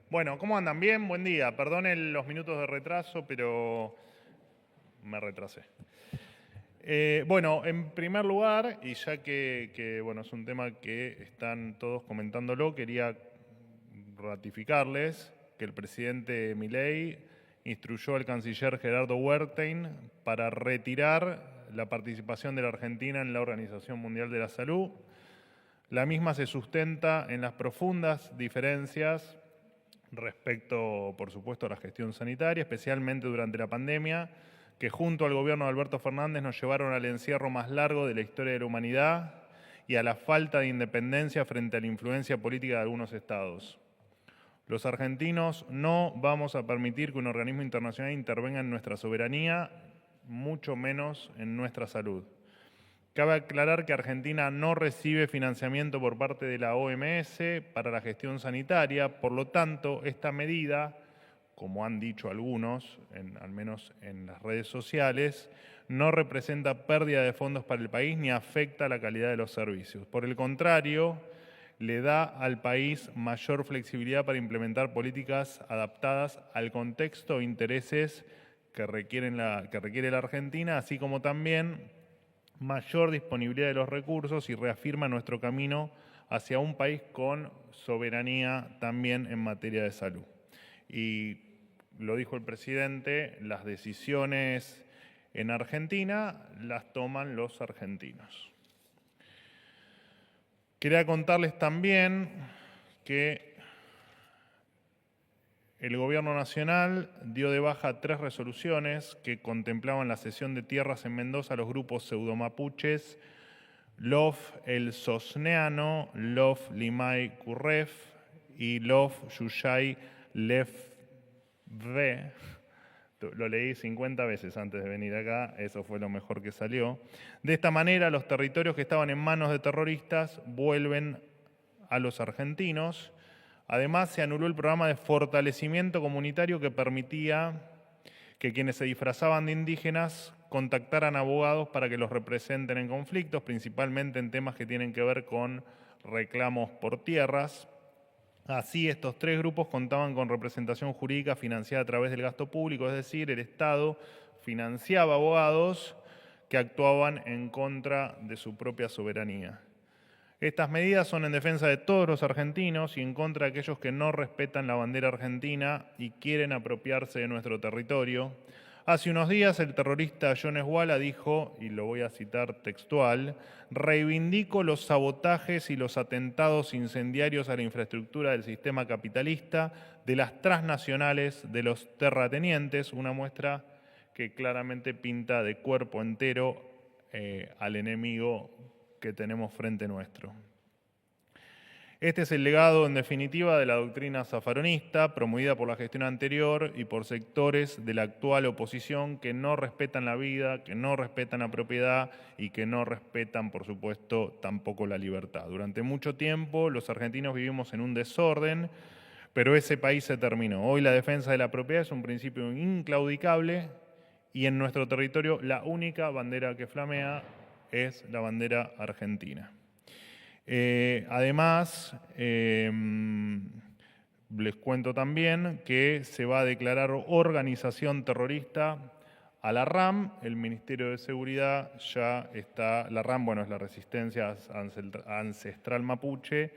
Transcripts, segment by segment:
Bueno, ¿cómo andan? Bien, buen día. Perdonen los minutos de retraso, pero me retrasé. Bueno, en primer lugar, y ya que bueno, es un tema que están todos comentándolo, quería ratificarles que el presidente Milei instruyó al canciller Gerardo Wertheim para retirar la participación de la Argentina en la Organización Mundial de la Salud. La misma se sustenta en las profundas diferencias respecto, por supuesto, a la gestión sanitaria, especialmente durante la pandemia, que junto al gobierno de Alberto Fernández nos llevaron al encierro más largo de la historia de la humanidad y a la falta de independencia frente a la influencia política de algunos estados. Los argentinos no vamos a permitir que un organismo internacional intervenga en nuestra soberanía, mucho menos en nuestra salud. Cabe aclarar que Argentina no recibe financiamiento por parte de la OMS para la gestión sanitaria, por lo tanto, esta medida, como han dicho algunos, al menos en las redes sociales, no representa pérdida de fondos para el país ni afecta la calidad de los servicios. Por el contrario, le da al país mayor flexibilidad para implementar políticas adaptadas al contexto e intereses que requiere la Argentina, así como también mayor disponibilidad de los recursos y reafirma nuestro camino hacia un país con soberanía también en materia de salud. Y lo dijo el presidente, las decisiones en Argentina las toman los argentinos. Quería contarles también que el Gobierno Nacional dio de baja 3 resoluciones que contemplaban la cesión de tierras en Mendoza a los grupos pseudomapuches Lof El Sosneano, Lof Limay Curref y Lof Yuyay Lef V. Lo leí 50 veces antes de venir acá, eso fue lo mejor que salió. De esta manera, los territorios que estaban en manos de terroristas vuelven a los argentinos. Además, se anuló el programa de fortalecimiento comunitario que permitía que quienes se disfrazaban de indígenas contactaran abogados para que los representen en conflictos, principalmente en temas que tienen que ver con reclamos por tierras. Así, estos 3 grupos contaban con representación jurídica financiada a través del gasto público, es decir, el Estado financiaba abogados que actuaban en contra de su propia soberanía. Estas medidas son en defensa de todos los argentinos y en contra de aquellos que no respetan la bandera argentina y quieren apropiarse de nuestro territorio. Hace unos días el terrorista John Esguala dijo, y lo voy a citar textual, reivindico los sabotajes y los atentados incendiarios a la infraestructura del sistema capitalista, de las transnacionales, de los terratenientes, una muestra que claramente pinta de cuerpo entero al enemigo que tenemos frente nuestro. Este es el legado, en definitiva, de la doctrina zafaronista, promovida por la gestión anterior y por sectores de la actual oposición que no respetan la vida, que no respetan la propiedad y que no respetan, por supuesto, tampoco la libertad. Durante mucho tiempo los argentinos vivimos en un desorden, pero ese país se terminó. Hoy la defensa de la propiedad es un principio inclaudicable y en nuestro territorio la única bandera que flamea es la bandera argentina. Además, les cuento también que se va a declarar organización terrorista a la RAM. El Ministerio de Seguridad ya está, la RAM, bueno, es la Resistencia Ancestral Mapuche.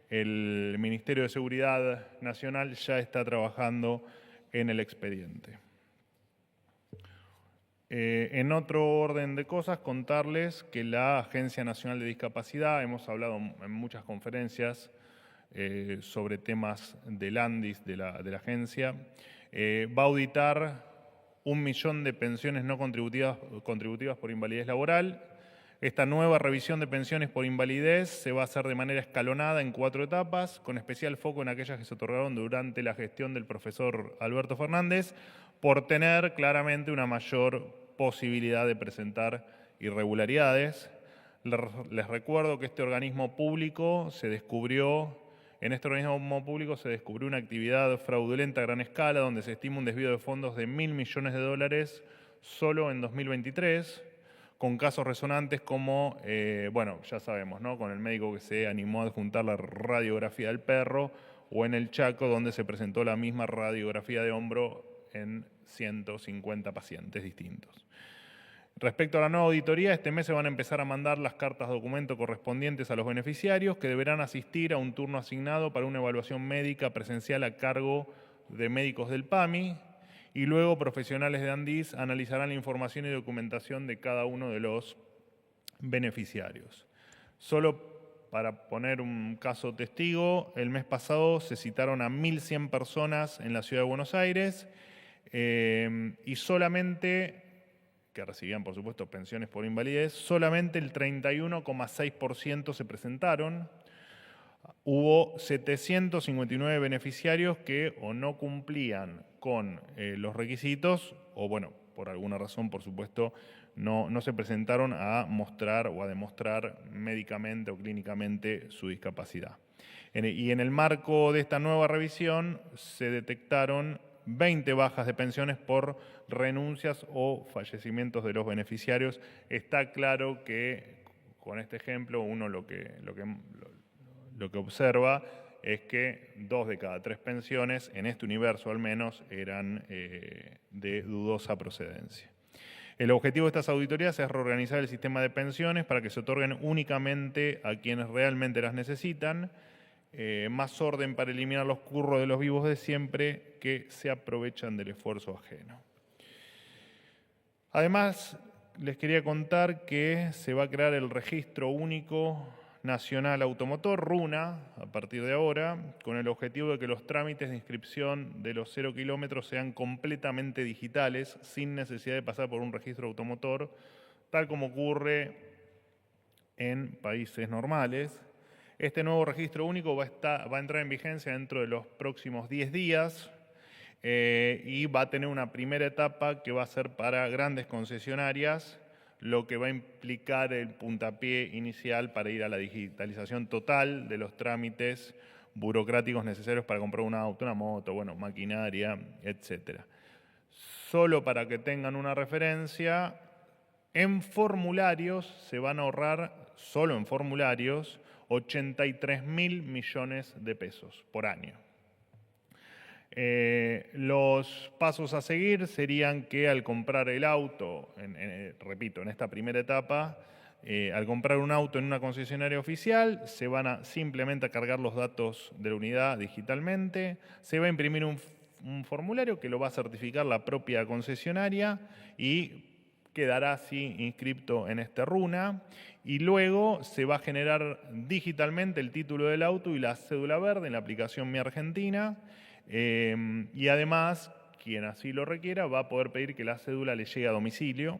El Ministerio de Seguridad Nacional ya está trabajando en el expediente. En otro orden de cosas, contarles que la Agencia Nacional de Discapacidad, hemos hablado en muchas conferencias sobre temas del ANDIS, de la agencia, va a auditar 1 millón de pensiones no contributivas por invalidez laboral. Esta nueva revisión de pensiones por invalidez se va a hacer de manera escalonada en 4 etapas, con especial foco en aquellas que se otorgaron durante la gestión del profesor Alberto Fernández, por tener claramente una mayor posibilidad de presentar irregularidades. Les recuerdo que en este organismo público se descubrió una actividad fraudulenta a gran escala, donde se estima un desvío de fondos de $1.000 millones solo en 2023, con casos resonantes como, bueno, ya sabemos, ¿no? Con el médico que se animó a adjuntar la radiografía del perro, o en el Chaco, donde se presentó la misma radiografía de hombro en 150 pacientes distintos. Respecto a la nueva auditoría, este mes se van a empezar a mandar las cartas documento correspondientes a los beneficiarios, que deberán asistir a un turno asignado para una evaluación médica presencial a cargo de médicos del PAMI, y luego profesionales de Andís analizarán la información y documentación de cada uno de los beneficiarios. Solo para poner un caso testigo, el mes pasado se citaron a 1.100 personas en la Ciudad de Buenos Aires y solamente, que recibían por supuesto pensiones por invalidez, solamente el 31,6% se presentaron. Hubo 759 beneficiarios que o no cumplían con los requisitos o, bueno, por alguna razón, por supuesto, no se presentaron a mostrar o a demostrar médicamente o clínicamente su discapacidad. Y en el marco de esta nueva revisión se detectaron 20 bajas de pensiones por renuncias o fallecimientos de los beneficiarios. Está claro que con este ejemplo uno lo que observa es que 2 de cada 3 pensiones, en este universo al menos, eran de dudosa procedencia. El objetivo de estas auditorías es reorganizar el sistema de pensiones para que se otorguen únicamente a quienes realmente las necesitan, más orden para eliminar los curros de los vivos de siempre que se aprovechan del esfuerzo ajeno. Además, les quería contar que se va a crear el Registro Único Nacional Automotor, RUNA, a partir de ahora, con el objetivo de que los trámites de inscripción de los 0 kilómetros sean completamente digitales, sin necesidad de pasar por un registro automotor, tal como ocurre en países normales. Este nuevo registro único va a entrar en vigencia dentro de los próximos 10 días y va a tener una primera etapa que va a ser para grandes concesionarias, lo que va a implicar el puntapié inicial para ir a la digitalización total de los trámites burocráticos necesarios para comprar un auto, una moto, bueno, maquinaria, etc. Solo para que tengan una referencia, en formularios se van a ahorrar, solo en formularios, 83.000 millones de pesos por año. Los pasos a seguir serían que al comprar el auto, repito, en esta primera etapa, al comprar un auto en una concesionaria oficial, se van a simplemente a cargar los datos de la unidad digitalmente, se va a imprimir un formulario que lo va a certificar la propia concesionaria y quedará así inscripto en este RUNA, y luego se va a generar digitalmente el título del auto y la cédula verde en la aplicación Mi Argentina. Y además, quien así lo requiera va a poder pedir que la cédula le llegue a domicilio.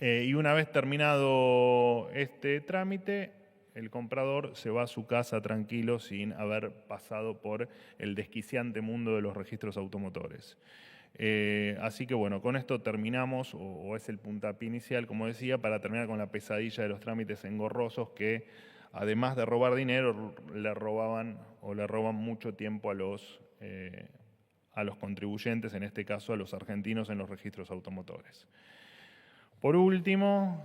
Y una vez terminado este trámite, el comprador se va a su casa tranquilo sin haber pasado por el desquiciante mundo de los registros automotores. Así que bueno, con esto terminamos, o es el puntapié inicial, como decía, para terminar con la pesadilla de los trámites engorrosos que, además de robar dinero, le roban mucho tiempo a los contribuyentes, en este caso a los argentinos en los registros automotores. Por último,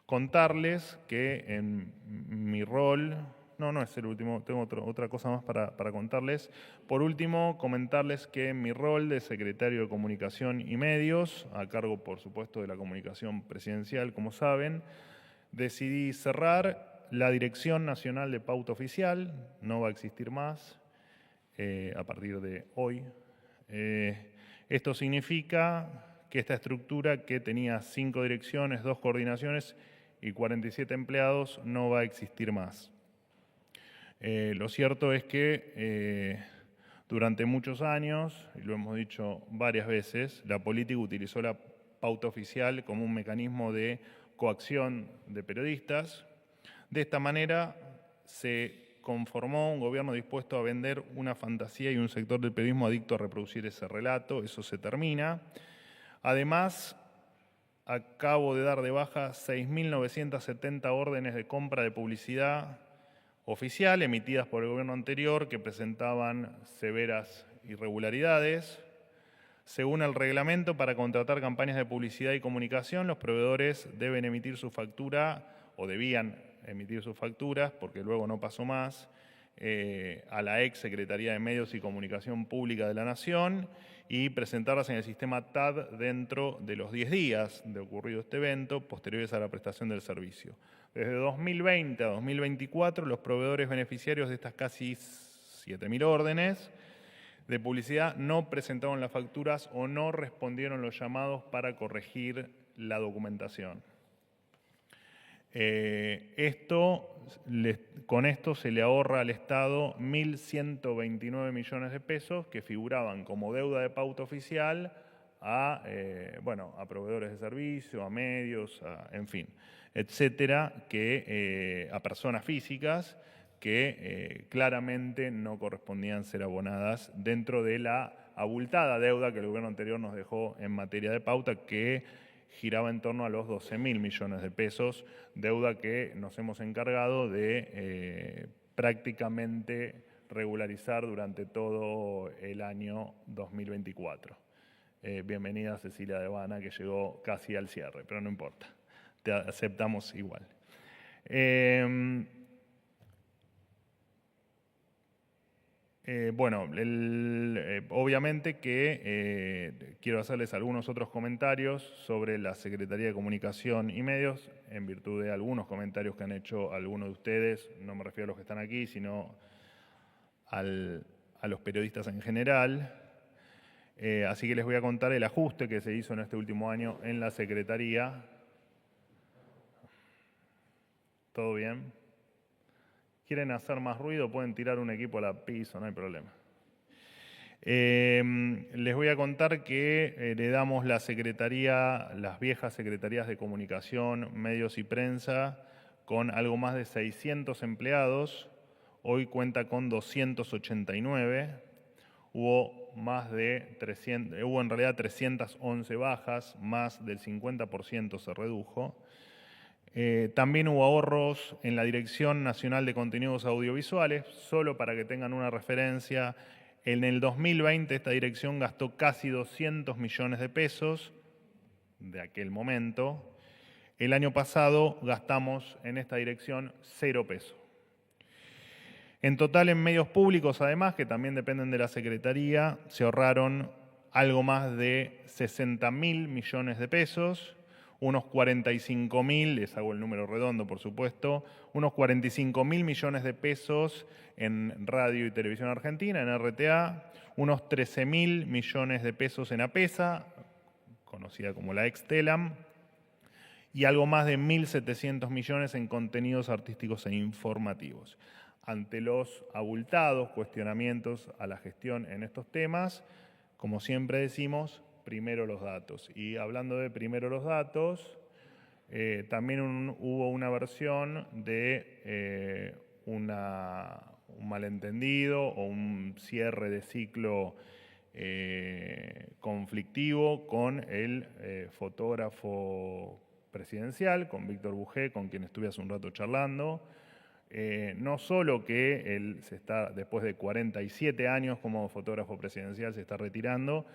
contarles que en mi rol, no es el último, tengo otra cosa más para contarles. Por último, comentarles que en mi rol de secretario de Comunicación y Medios, a cargo por supuesto de la comunicación presidencial, como saben, decidí cerrar la Dirección Nacional de Pauta Oficial, no va a existir más a partir de hoy. Esto significa que esta estructura, que tenía 5 direcciones, 2 coordinaciones y 47 empleados, no va a existir más. Lo cierto es que durante muchos años, y lo hemos dicho varias veces, la política utilizó la pauta oficial como un mecanismo de coacción de periodistas. De esta manera se conformó un gobierno dispuesto a vender una fantasía y un sector del periodismo adicto a reproducir ese relato. Eso se termina. Además, acabo de dar de baja 6.970 órdenes de compra de publicidad oficial emitidas por el gobierno anterior que presentaban severas irregularidades. Según el reglamento, para contratar campañas de publicidad y comunicación, los proveedores deben emitir su factura, o debían emitir sus facturas, porque luego no pasó más, a la ex Secretaría de Medios y Comunicación Pública de la Nación y presentarlas en el sistema TAD dentro de los 10 días de ocurrido este evento, posteriores a la prestación del servicio. Desde 2020 a 2024, los proveedores beneficiarios de estas casi 7.000 órdenes de publicidad no presentaron las facturas o no respondieron los llamados para corregir la documentación. Con esto se le ahorra al Estado 1.129 millones de pesos que figuraban como deuda de pauta oficial a proveedores de servicio, a medios, en fin, etcétera, a personas físicas que claramente no correspondían ser abonadas dentro de la abultada deuda que el gobierno anterior nos dejó en materia de pauta, que giraba en torno a los 12.000 millones de pesos, deuda que nos hemos encargado de prácticamente regularizar durante todo el año 2024. Bienvenida Cecilia Devana, que llegó casi al cierre, pero no importa, te aceptamos igual. Obviamente que quiero hacerles algunos otros comentarios sobre la Secretaría de Comunicación y Medios, en virtud de algunos comentarios que han hecho algunos de ustedes, no me refiero a los que están aquí, sino a los periodistas en general. Así que les voy a contar el ajuste que se hizo en este último año en la Secretaría. ¿Todo bien? ¿Quieren hacer más ruido? Pueden tirar un equipo al piso, no hay problema. Les voy a contar que heredamos las viejas secretarías de Comunicación, Medios y Prensa, con algo más de 600 empleados. Hoy cuenta con 289. Hubo en realidad 311 bajas, más del 50% se redujo. También hubo ahorros en la Dirección Nacional de Contenidos Audiovisuales. Solo para que tengan una referencia, en el 2020 esta dirección gastó casi 200 millones de pesos de aquel momento. El año pasado gastamos en esta dirección 0 pesos. En total, en medios públicos, además, que también dependen de la Secretaría, se ahorraron algo más de 60.000 millones de pesos. Unos 45.000, les hago el número redondo por supuesto, unos 45.000 millones de pesos en Radio y Televisión Argentina, en RTA, unos 13.000 millones de pesos en APESA, conocida como la ex-Telam, y algo más de 1.700 millones en contenidos artísticos e informativos. Ante los abultados cuestionamientos a la gestión en estos temas, como siempre decimos, primero los datos. Y hablando de primero los datos, también hubo una versión de un malentendido o un cierre de ciclo conflictivo con el fotógrafo presidencial, con Víctor Bujé, con quien estuve hace un rato charlando. No solo que él después de 47 años como fotógrafo presidencial, se está retirando,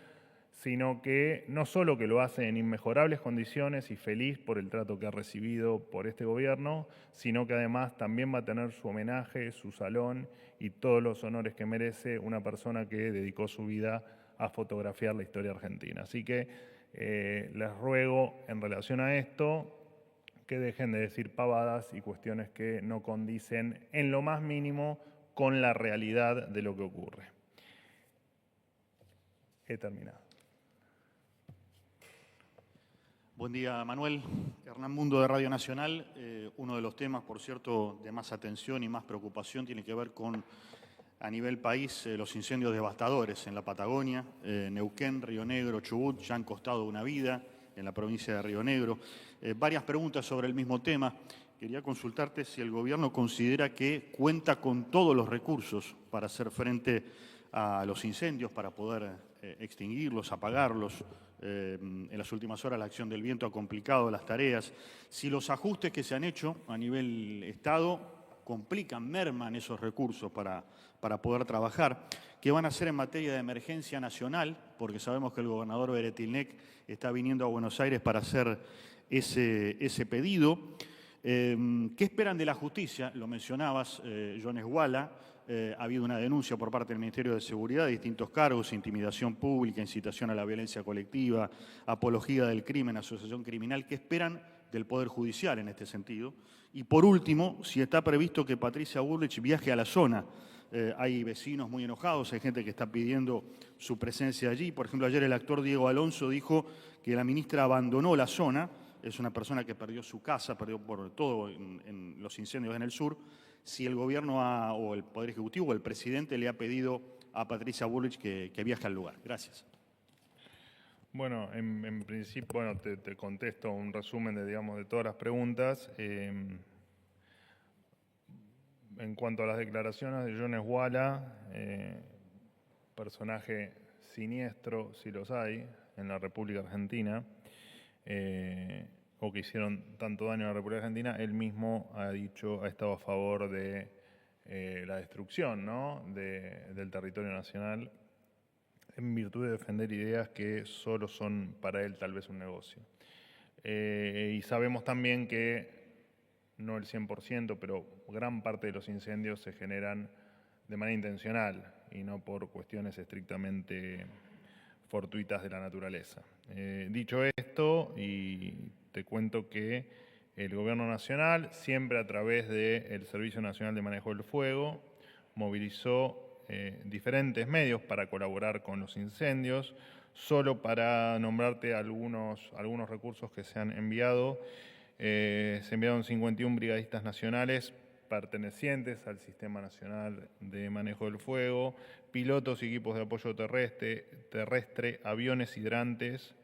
sino que no solo que lo hace en inmejorables condiciones y feliz por el trato que ha recibido por este gobierno, sino que además también va a tener su homenaje, su salón y todos los honores que merece una persona que dedicó su vida a fotografiar la historia argentina. Así que les ruego en relación a esto que dejen de decir pavadas y cuestiones que no condicen en lo más mínimo con la realidad de lo que ocurre. He terminado. Buen día, Manuel. Hernán Mundo de Radio Nacional. Uno de los temas, por cierto, de más atención y más preocupación tiene que ver con, a nivel país, los incendios devastadores en la Patagonia, Neuquén, Río Negro, Chubut, ya han costado una vida en la provincia de Río Negro. Varias preguntas sobre el mismo tema. Quería consultarte si el gobierno considera que cuenta con todos los recursos para hacer frente a los incendios, para poder extinguirlos, apagarlos. En las últimas horas la acción del viento ha complicado las tareas. Si los ajustes que se han hecho a nivel Estado complican, merman esos recursos para poder trabajar. ¿Qué van a hacer en materia de emergencia nacional? Porque sabemos que el gobernador Beretilnec está viniendo a Buenos Aires para hacer ese pedido. ¿Qué esperan de la justicia? Lo mencionabas, Jones Walla. Ha habido una denuncia por parte del Ministerio de Seguridad de distintos cargos: intimidación pública, incitación a la violencia colectiva, apología del crimen, asociación criminal. ¿Qué esperan del Poder Judicial en este sentido? Y por último, si está previsto que Patricia Bullrich viaje a la zona. Hay vecinos muy enojados, hay gente que está pidiendo su presencia allí. Por ejemplo, ayer el actor Diego Alonso dijo que la ministra abandonó la zona. Es una persona que perdió su casa, perdió por todo en los incendios en el sur. Si el gobierno o el Poder Ejecutivo o el presidente le ha pedido a Patricia Bullrich que viaje al lugar. Gracias. Bueno, en principio, bueno, te contesto un resumen de todas las preguntas. En cuanto a las declaraciones de Jones Walla, personaje siniestro, si los hay, en la República Argentina, o que hicieron tanto daño a la República Argentina, él mismo ha estado a favor de la destrucción, ¿no?, del territorio nacional, en virtud de defender ideas que solo son para él tal vez un negocio. Y sabemos también que, no el 100%, pero gran parte de los incendios se generan de manera intencional y no por cuestiones estrictamente fortuitas de la naturaleza. Dicho esto, y te cuento que el Gobierno Nacional, siempre a través del Servicio Nacional de Manejo del Fuego, movilizó diferentes medios para colaborar con los incendios. Solo para nombrarte algunos recursos que se han enviado, se enviaron 51 brigadistas nacionales pertenecientes al Sistema Nacional de Manejo del Fuego, pilotos y equipos de apoyo terrestre, aviones hidrantes,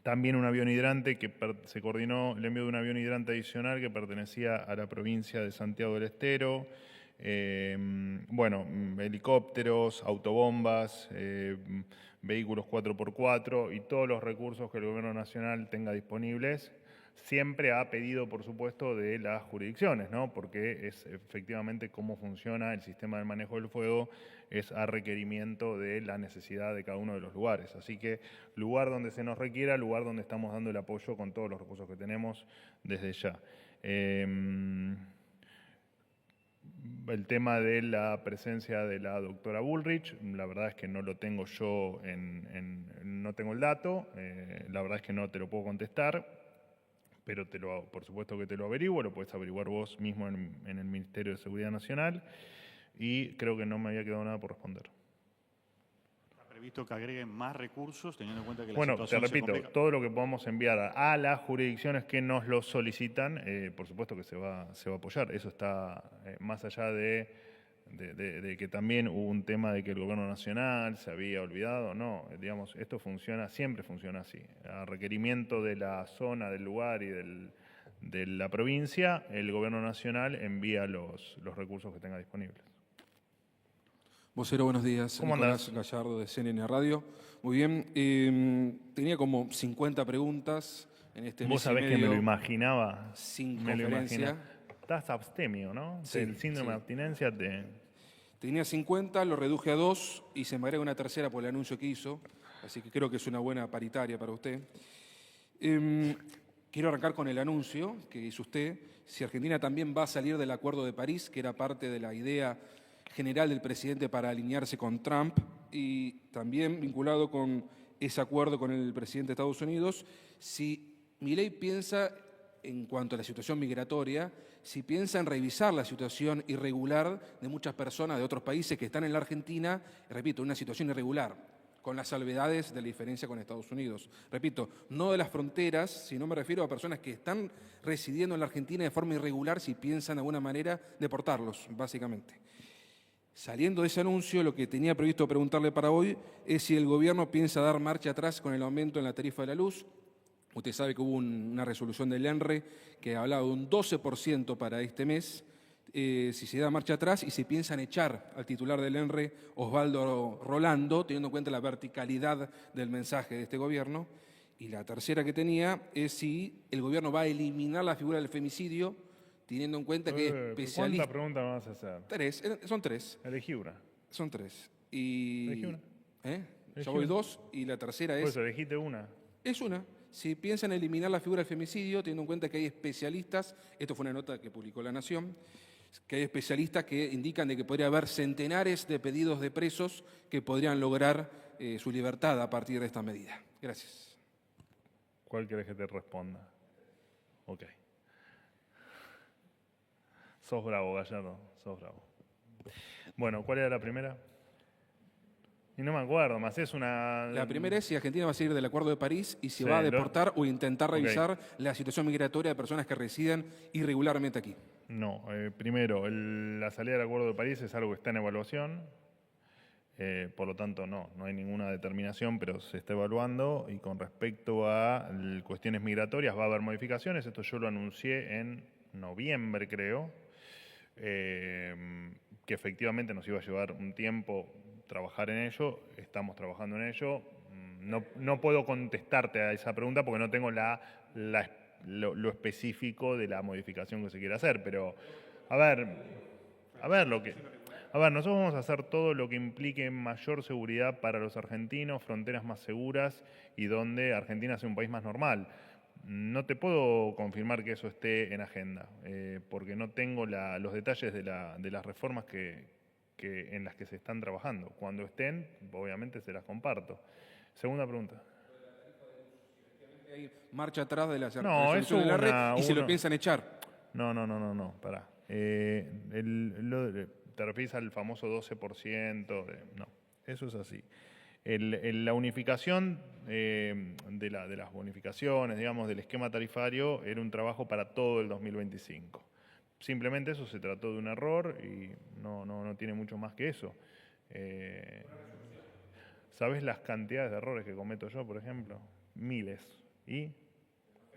también un avión hidrante que se coordinó el envío de un avión hidrante adicional que pertenecía a la provincia de Santiago del Estero. Bueno, helicópteros, autobombas, vehículos 4x4 y todos los recursos que el Gobierno Nacional tenga disponibles, siempre ha pedido, por supuesto, de las jurisdicciones, ¿no?, porque es efectivamente cómo funciona el sistema de manejo del fuego, es a requerimiento de la necesidad de cada uno de los lugares. Así que lugar donde se nos requiera, lugar donde estamos dando el apoyo con todos los recursos que tenemos desde ya. El tema de la presencia de la doctora Bullrich, la verdad es que no lo tengo yo, no tengo el dato, la verdad es que no te lo puedo contestar, pero por supuesto que te lo averiguo, lo puedes averiguar vos mismo en el Ministerio de Seguridad Nacional, y creo que no me había quedado nada por responder. ¿Previsto que agreguen más recursos, teniendo en cuenta que la Bueno, situación te repito, todo lo que podamos enviar a las jurisdicciones que nos lo solicitan, por supuesto que se va a apoyar. Eso está más allá de que también hubo un tema de que el Gobierno Nacional se había olvidado. No, digamos, esto siempre funciona así. A requerimiento de la zona, del lugar y de la provincia, el Gobierno Nacional envía los recursos que tenga disponibles. Vocero, buenos días. ¿Cómo Nicolás andás? Gallardo, de CNN Radio. Muy bien. Tenía como 50 preguntas en este mes. Vos sabés que me lo imaginaba. Sin me lo conferencia. imaginaba. Estás abstemio, ¿no? Sí, El síndrome de abstinencia te... Tenía 50, lo reduje a 2 y se me agrega una tercera por el anuncio que hizo. Así que creo que es una buena paritaria para usted. Quiero arrancar con el anuncio que hizo usted. Si Argentina también va a salir del Acuerdo de París, que era parte de la idea general del presidente para alinearse con Trump, y también vinculado con ese acuerdo con el presidente de Estados Unidos, si Milei piensa, en cuanto a la situación migratoria, si piensa en revisar la situación irregular de muchas personas de otros países que están en la Argentina, repito, una situación irregular, con las salvedades de la diferencia con Estados Unidos. Repito, no de las fronteras, sino me refiero a personas que están residiendo en la Argentina de forma irregular, si piensan de alguna manera deportarlos, básicamente. Saliendo de ese anuncio, lo que tenía previsto preguntarle para hoy es si el gobierno piensa dar marcha atrás con el aumento en la tarifa de la luz. Usted sabe que hubo una resolución del ENRE que hablaba de un 12% para este mes. Si se da marcha atrás y si piensan echar al titular del ENRE, Osvaldo Rolando, teniendo en cuenta la verticalidad del mensaje de este gobierno. Y la tercera que tenía es si el gobierno va a eliminar la figura del femicidio, teniendo en cuenta que es especialista. ¿Cuántas preguntas me vas a hacer? 3, son 3. Elegí una. Son 3. Y Elegí una. ¿eh? Elegí Ya voy una. 2 y la tercera Por es... eso elegiste una. Es una. si piensan eliminar la figura del femicidio, teniendo en cuenta que hay especialistas, esto fue una nota que publicó La Nación, que hay especialistas que indican de que podría haber centenares de pedidos de presos que podrían lograr su libertad a partir de esta medida. Gracias. ¿Cuál querés que te responda? Ok. Sos bravo, Gallardo, sos bravo. Bueno, ¿cuál era la primera? Y no me acuerdo, más es una... La primera es si Argentina va a salir del Acuerdo de París y si Sí, va a deportar o intentar Ok. revisar la situación migratoria de personas que residen irregularmente aquí. No, primero, la salida del Acuerdo de París es algo que está en evaluación, por lo tanto no hay ninguna determinación, pero se está evaluando, y con respecto a cuestiones migratorias va a haber modificaciones, esto yo lo anuncié en noviembre creo, que efectivamente nos iba a llevar un tiempo trabajar en ello, estamos trabajando en ello. No puedo contestarte a esa pregunta porque no tengo lo específico de la modificación que se quiere hacer, pero a ver, nosotros vamos a hacer todo lo que implique mayor seguridad para los argentinos, fronteras más seguras y donde Argentina sea un país más normal. No te puedo confirmar que eso esté en agenda, porque no tengo los detalles de las reformas en las que se están trabajando. Cuando estén, obviamente se las comparto. Segunda pregunta. Hay marcha atrás de la No, resolución eso de la red y se lo uno- piensan echar. No, pará. ¿Te refieres al famoso 12%? No, eso es así. La unificación de las bonificaciones, digamos, del esquema tarifario, era un trabajo para todo el 2025. Simplemente eso se trató de un error y no tiene mucho más que eso. ¿Sabes las cantidades de errores que cometo yo, por ejemplo? Miles. Y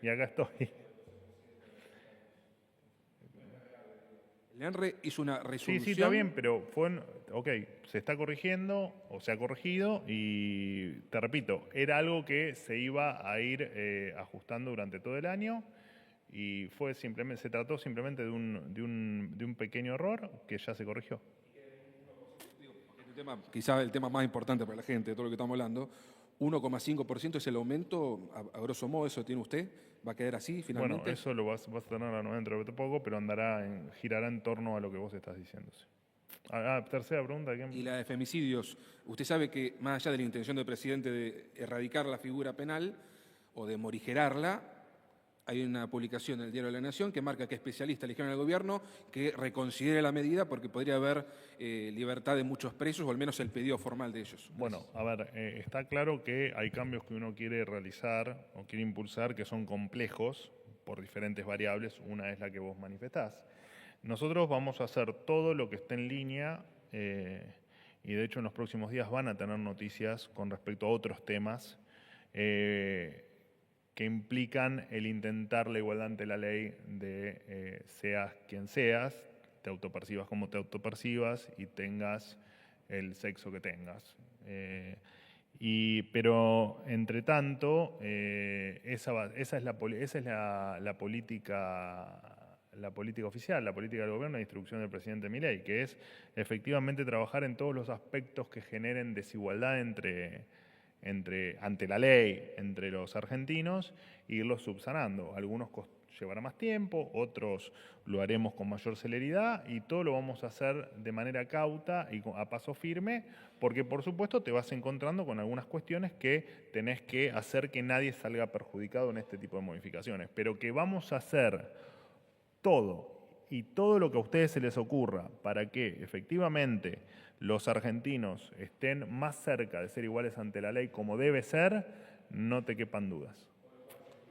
acá estoy. El ENRE hizo una resolución. Sí, está bien, pero se está corrigiendo o se ha corregido y te repito, era algo que se iba a ir ajustando durante todo el año y se trató simplemente de un pequeño error que ya se corrigió. Quizá el tema más importante para la gente, de todo lo que estamos hablando, 1,5% es el aumento, a grosso modo, ¿eso tiene usted? ¿Va a quedar así finalmente? Bueno, eso lo vas a tener dentro de poco, pero girará en torno a lo que vos estás diciendo. Sí. Tercera pregunta. Y la de femicidios. Usted sabe que, más allá de la intención del presidente de erradicar la figura penal o de morigerarla, hay una publicación en el Diario de la Nación que marca que especialistas eligieron al gobierno que reconsidere la medida porque podría haber libertad de muchos presos, o al menos el pedido formal de ellos. Bueno, a ver, está claro que hay cambios que uno quiere realizar o quiere impulsar que son complejos por diferentes variables. Una es la que vos manifestás. Nosotros vamos a hacer todo lo que esté en línea y de hecho en los próximos días van a tener noticias con respecto a otros temas que implican el intentar la igualdad ante la ley de seas quien seas, te autopercibas como te autopercibas y tengas el sexo que tengas. Pero, entre tanto, esa es la política oficial, la política del gobierno de instrucción del presidente Milei, que es efectivamente trabajar en todos los aspectos que generen desigualdad ante la ley, entre los argentinos, e irlos subsanando. Algunos llevará más tiempo, otros lo haremos con mayor celeridad y todo lo vamos a hacer de manera cauta y a paso firme, porque por supuesto te vas encontrando con algunas cuestiones que tenés que hacer que nadie salga perjudicado en este tipo de modificaciones, pero que vamos a hacer todo lo que a ustedes se les ocurra para que efectivamente los argentinos estén más cerca de ser iguales ante la ley como debe ser, no te quepan dudas.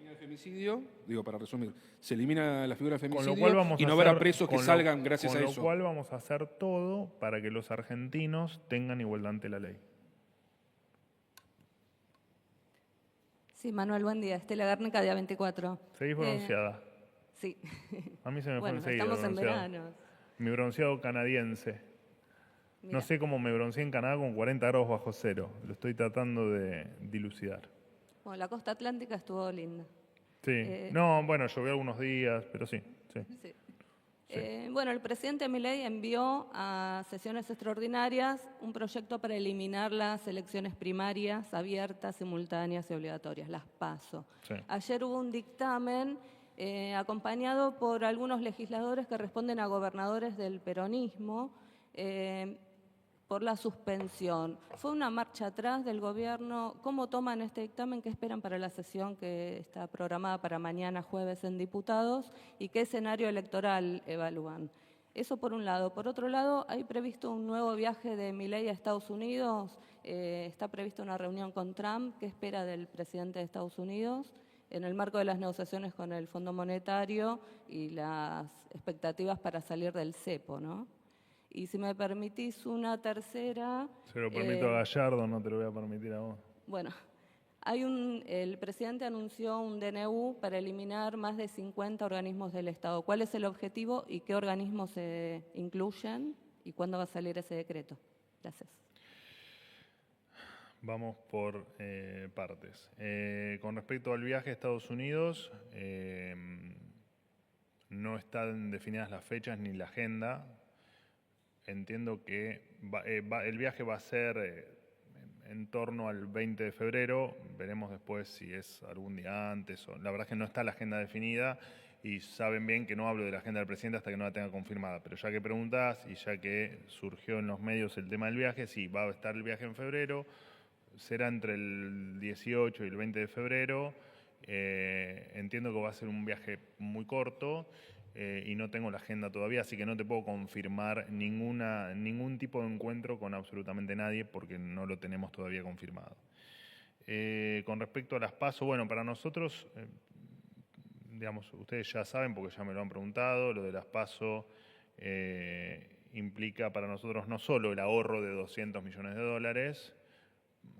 El femicidio, para resumir, se elimina la figura del Con femicidio lo cual vamos y no habrá presos que salgan gracias a eso. Con lo cual vamos a hacer todo para que los argentinos tengan igualdad ante la ley. Sí, Manuel, buen día. Estela Garnica, día 24. ¿Seguís bronceada? Sí. A mí se me fue Bueno, enseguida estamos en bronceado. verano. Mi bronceado canadiense. Mira. No sé cómo me bronceé en Canadá con 40 grados bajo cero. Lo estoy tratando de dilucidar. Bueno, la costa atlántica estuvo linda. Sí. No, bueno, llovió algunos días, pero sí. Sí. Bueno, el presidente Milei envió a sesiones extraordinarias un proyecto para eliminar las elecciones primarias abiertas, simultáneas y obligatorias, las PASO. Sí. Ayer hubo un dictamen acompañado por algunos legisladores que responden a gobernadores del peronismo por la suspensión. Fue una marcha atrás del gobierno. ¿Cómo toman este dictamen? ¿Qué esperan para la sesión que está programada para mañana jueves en diputados? ¿Y qué escenario electoral evalúan? Eso por un lado. Por otro lado, hay previsto un nuevo viaje de Milei a Estados Unidos. Está prevista una reunión con Trump. ¿Qué espera del presidente de Estados Unidos en el marco de las negociaciones con el Fondo Monetario y las expectativas para salir del cepo, ¿no? Y si me permitís una tercera... Se lo permito a Gallardo, no te lo voy a permitir a vos. Bueno, el presidente anunció un DNU para eliminar más de 50 organismos del Estado. ¿Cuál es el objetivo y qué organismos se incluyen y cuándo va a salir ese decreto? Gracias. Vamos por partes. Con respecto al viaje a Estados Unidos, no están definidas las fechas ni la agenda. Entiendo que el viaje va a ser en torno al 20 de febrero. Veremos después si es algún día antes. La verdad es que no está la agenda definida y saben bien que no hablo de la agenda del presidente hasta que no la tenga confirmada. Pero ya que preguntás y ya que surgió en los medios el tema del viaje, sí, va a estar el viaje en febrero. Será entre el 18 y el 20 de febrero. Entiendo que va a ser un viaje muy corto. Y no tengo la agenda todavía, así que no te puedo confirmar ningún tipo de encuentro con absolutamente nadie porque no lo tenemos todavía confirmado. Con respecto a las PASO, bueno, para nosotros, digamos, ustedes ya saben porque ya me lo han preguntado, lo de las PASO implica para nosotros no solo el ahorro de $200 millones,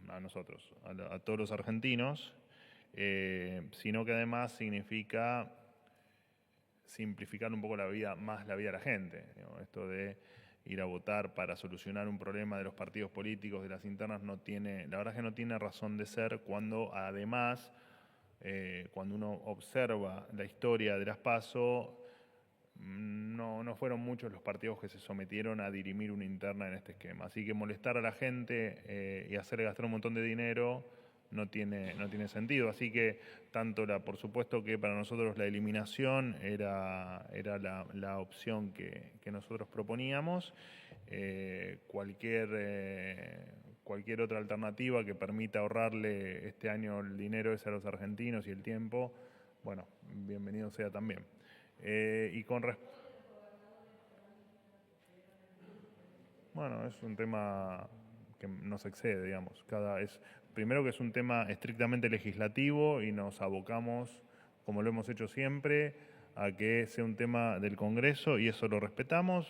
a nosotros, a todos los argentinos, sino que además significa simplificar un poco la vida de la gente. Esto de ir a votar para solucionar un problema de los partidos políticos, de las internas, la verdad es que no tiene razón de ser cuando además, cuando uno observa la historia de las PASO, no fueron muchos los partidos que se sometieron a dirimir una interna en este esquema. Así que molestar a la gente y hacerle gastar un montón de dinero no tiene sentido. Así que por supuesto que para nosotros la eliminación era la opción que nosotros proponíamos. Cualquier otra alternativa que permita ahorrarle este año el dinero ese a los argentinos y el tiempo, bueno, bienvenido sea también. Bueno, es un tema que nos excede, digamos. Primero que es un tema estrictamente legislativo y nos abocamos, como lo hemos hecho siempre, a que sea un tema del Congreso y eso lo respetamos.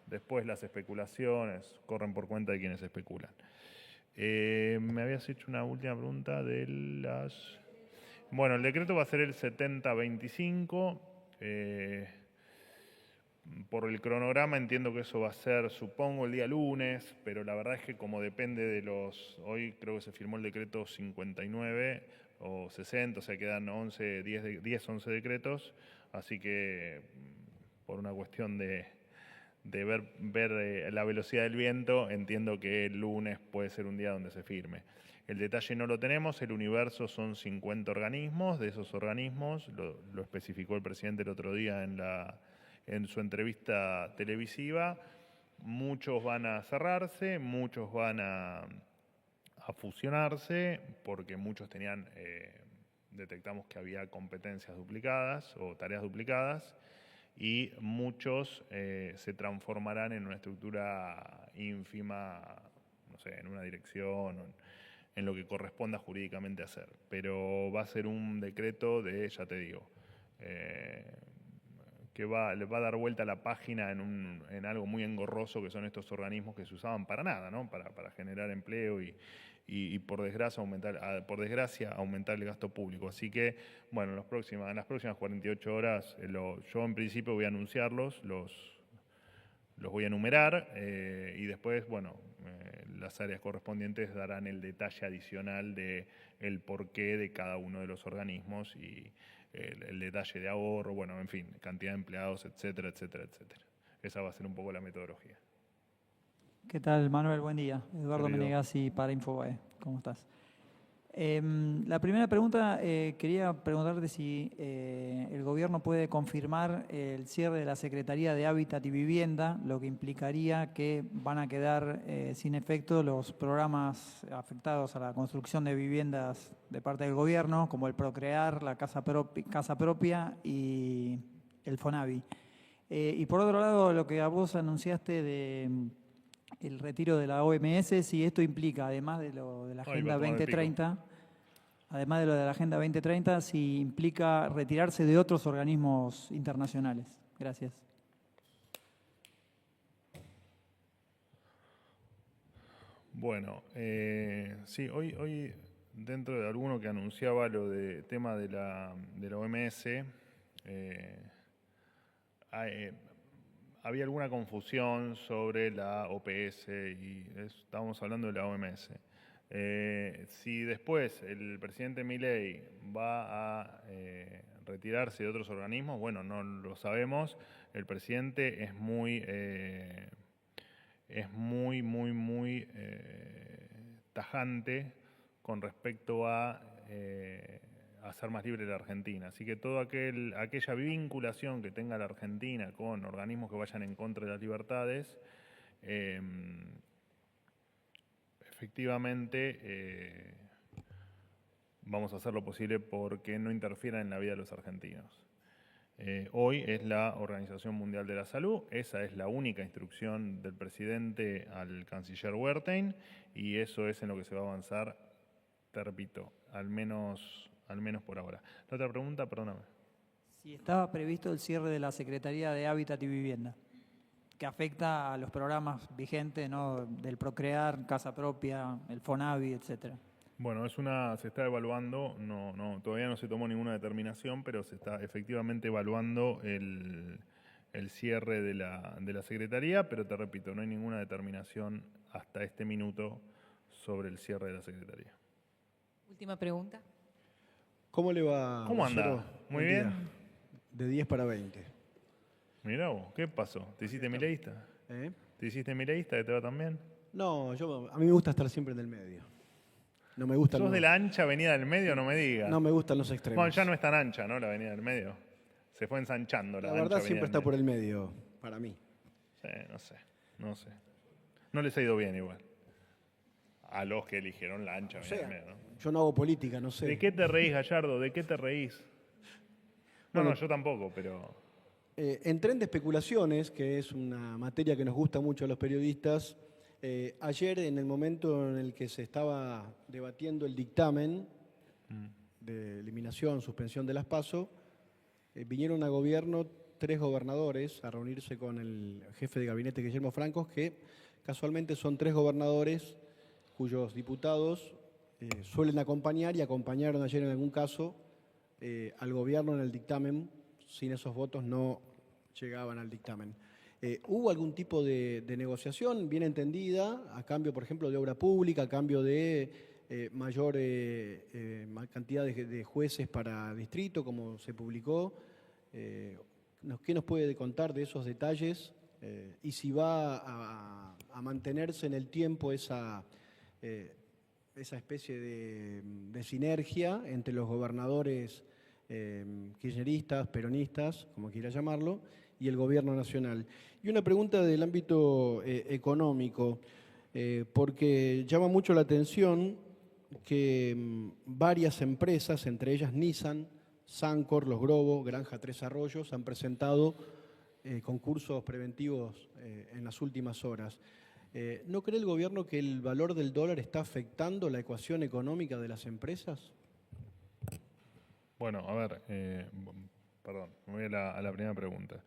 Después las especulaciones corren por cuenta de quienes especulan. Me habías hecho una última pregunta de las... Bueno, el decreto va a ser el 7025. Por el cronograma entiendo que eso va a ser, supongo, el día lunes, pero la verdad es que como depende de hoy creo que se firmó el decreto 59 o 60, o sea quedan 10, 11 decretos, así que por una cuestión de ver la velocidad del viento, entiendo que el lunes puede ser un día donde se firme. El detalle no lo tenemos, el universo son 50 organismos, de esos organismos, lo especificó el presidente el otro día en su entrevista televisiva, muchos van a cerrarse, muchos van a fusionarse, porque muchos detectamos que había competencias duplicadas o tareas duplicadas, y muchos se transformarán en una estructura ínfima, no sé, en una dirección, en lo que corresponda jurídicamente hacer. Pero va a ser un decreto ya te digo, que le va a dar vuelta a la página en algo muy engorroso que son estos organismos que se usaban para nada, ¿no? Para generar empleo y por desgracia aumentar el gasto público. Así que, bueno, en las próximas 48 horas, yo en principio voy a anunciarlos, los voy a enumerar y después, bueno, las áreas correspondientes darán el detalle adicional del porqué de cada uno de los organismos y el detalle de ahorro, bueno, en fin, cantidad de empleados, etcétera, etcétera, etcétera. Esa va a ser un poco la metodología. ¿Qué tal, Manuel? Buen día. Eduardo Querido. Menegazzi para Infobae. ¿Cómo estás? La primera pregunta, quería preguntarte si el gobierno puede confirmar el cierre de la Secretaría de Hábitat y Vivienda, lo que implicaría que van a quedar sin efecto los programas afectados a la construcción de viviendas de parte del gobierno, como el Procrear, la Casa Propia y el Fonavi. Y por otro lado, lo que a vos anunciaste de el retiro de la OMS, si esto implica, además de lo de la Agenda 2030, si implica retirarse de otros organismos internacionales. Gracias. Bueno, sí, hoy dentro de alguno que anunciaba lo de tema de la OMS, había alguna confusión sobre la OPS y estábamos hablando de la OMS. Si después el presidente Milei va a retirarse de otros organismos, bueno, no lo sabemos. El presidente es muy tajante con respecto a hacer más libre la Argentina. Así que toda aquella vinculación que tenga la Argentina con organismos que vayan en contra de las libertades, efectivamente vamos a hacer lo posible porque no interfiera en la vida de los argentinos. Hoy es la Organización Mundial de la Salud, esa es la única instrucción del presidente al canciller Wertheim y eso es en lo que se va a avanzar, te repito, al menos por ahora. La otra pregunta, perdóname. Si estaba previsto el cierre de la Secretaría de Hábitat y Vivienda, que afecta a los programas vigentes, ¿no? Del Procrear, Casa Propia, el Fonavi, etcétera. Bueno, se está evaluando, todavía no se tomó ninguna determinación, pero se está efectivamente evaluando el cierre de la Secretaría, pero te repito, no hay ninguna determinación hasta este minuto sobre el cierre de la Secretaría. Última pregunta. ¿Cómo le va? ¿Cómo anda? Vocero? Muy Buen día. bien. De 10 para 20. Mirá vos, ¿qué pasó? ¿Te hiciste mileísta? ¿Eh? ¿Te hiciste mileísta que te va tan bien? No, a mí me gusta estar siempre en el medio. No me gustan ¿Sos de la ancha avenida del medio? No me digas. No me gustan los extremos. Bueno, ya no es tan ancha, ¿no? La avenida del medio. Se fue ensanchando la La ancha verdad avenida siempre del está medio. por el medio, para mí. Sí, no sé. No les ha ido bien igual. A los que eligieron la ancha avenida del medio, ¿no? Yo no hago política, no sé. ¿De qué te reís, Gallardo? ¿De qué te reís? Bueno, No, yo tampoco, pero... En tren de especulaciones, que es una materia que nos gusta mucho a los periodistas, ayer en el momento en el que se estaba debatiendo el dictamen de eliminación, suspensión de las PASO, vinieron a gobierno 3 gobernadores a reunirse con el jefe de gabinete Guillermo Francos, que casualmente son 3 gobernadores cuyos diputados suelen acompañar y acompañaron ayer en algún caso al gobierno en el dictamen. Sin esos votos no llegaban al dictamen. ¿Hubo algún tipo de negociación bien entendida a cambio, por ejemplo, de obra pública, a cambio de mayor cantidad de jueces para distrito, como se publicó? ¿Qué nos puede contar de esos detalles? Y si va a mantenerse en el tiempo esa especie de sinergia entre los gobernadores kirchneristas, peronistas, como quiera llamarlo, y el gobierno nacional. Y una pregunta del ámbito económico, porque llama mucho la atención que varias empresas, entre ellas Nissan, Sancor, Los Grobo, Granja Tres Arroyos, han presentado concursos preventivos en las últimas horas. ¿No cree el gobierno que el valor del dólar está afectando la ecuación económica de las empresas? Bueno, a ver, perdón, me voy a la primera pregunta.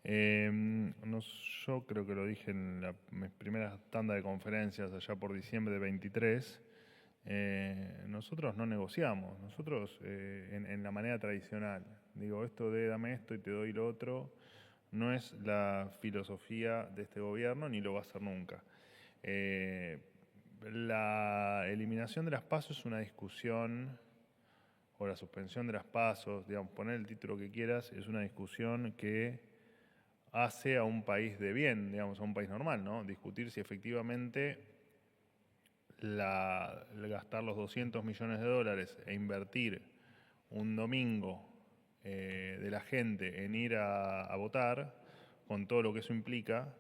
Yo creo que lo dije en mis primeras tanda de conferencias allá por diciembre de 23. Nosotros no negociamos, nosotros en la manera tradicional. Digo, dame esto y te doy lo otro. No es la filosofía de este gobierno ni lo va a ser nunca. La eliminación de las PASO es una discusión o la suspensión de las PASO, digamos, poner el título que quieras, es una discusión que hace a un país de bien, digamos, a un país normal, ¿no? Discutir si efectivamente gastar los 200 millones de dólares e invertir un domingo de la gente en ir a votar, con todo lo que eso implica,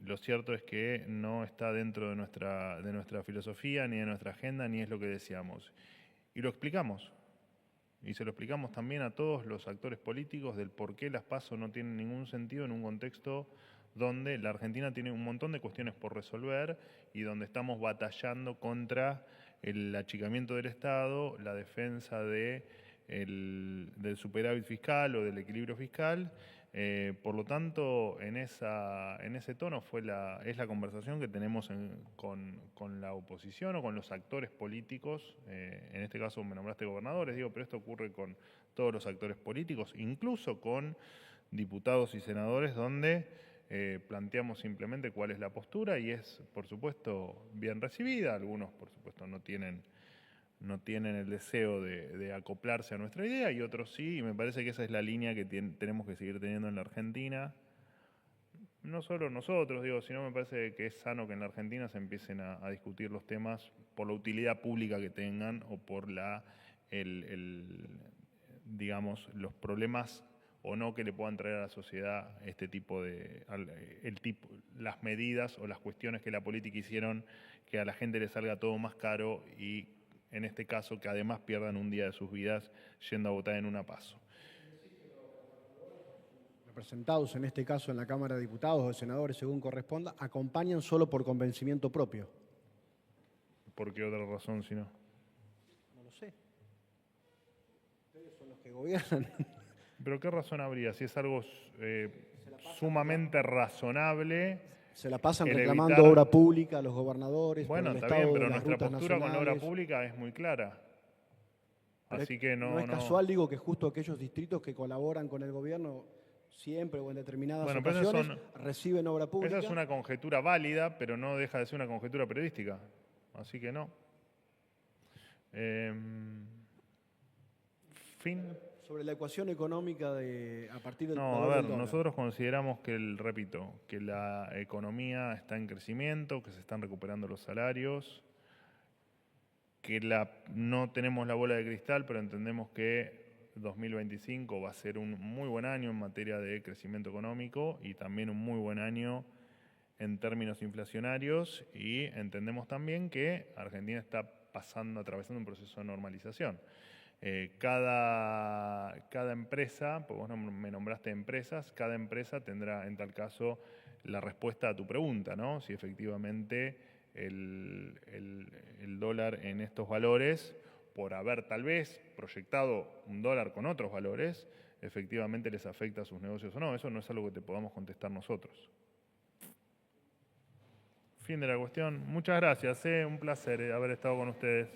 lo cierto es que no está dentro de nuestra filosofía, ni de nuestra agenda, ni es lo que deseamos. Y lo explicamos. Y se lo explicamos también a todos los actores políticos del por qué las PASO no tienen ningún sentido en un contexto donde la Argentina tiene un montón de cuestiones por resolver y donde estamos batallando contra el achicamiento del Estado, la defensa del superávit fiscal o del equilibrio fiscal. Por lo tanto, en ese tono es la conversación que tenemos con la oposición o con los actores políticos. En este caso me nombraste gobernadores, pero esto ocurre con todos los actores políticos, incluso con diputados y senadores, donde planteamos simplemente cuál es la postura y es, por supuesto, bien recibida. Algunos, por supuesto, no tienen el deseo de acoplarse a nuestra idea y otros sí, y me parece que esa es la línea que tenemos que seguir teniendo en la Argentina. No solo nosotros, sino me parece que es sano que en la Argentina se empiecen a discutir los temas por la utilidad pública que tengan o por digamos, los problemas o no que le puedan traer a la sociedad este tipo las medidas o las cuestiones que la política hicieron que a la gente le salga todo más caro y en este caso que además pierdan un día de sus vidas yendo a votar en una PASO. Representados, en este caso en la Cámara de Diputados o de Senadores, según corresponda, acompañan solo por convencimiento propio. ¿Por qué otra razón si no? No lo sé. Ustedes son los que gobiernan. ¿Pero qué razón habría? Si es algo sumamente razonable. Se la pasan el reclamando evitar- obra pública a los gobernadores. Bueno, por el está estado bien, de pero las nuestra rutas postura con la obra nacionales. pública es muy clara. Pero Así que no es casual, digo, que justo aquellos distritos que colaboran con el gobierno siempre o en determinadas Bueno, pero esas ocasiones reciben obra pública. Esa es una conjetura válida, pero no deja de ser una conjetura periodística. Así que no. Fin. Sobre la ecuación económica a partir del No, valor a del ver, dólar. nosotros consideramos que la economía está en crecimiento, que se están recuperando los salarios, que no tenemos la bola de cristal, pero entendemos que 2025 va a ser un muy buen año en materia de crecimiento económico y también un muy buen año en términos inflacionarios, y entendemos también que Argentina está atravesando un proceso de normalización. Cada empresa, porque vos me nombraste empresas, cada empresa tendrá en tal caso la respuesta a tu pregunta, ¿no? Si efectivamente el dólar en estos valores, por haber tal vez proyectado un dólar con otros valores, efectivamente les afecta a sus negocios o no. Eso no es algo que te podamos contestar nosotros. Fin de la cuestión. Muchas gracias, un placer haber estado con ustedes.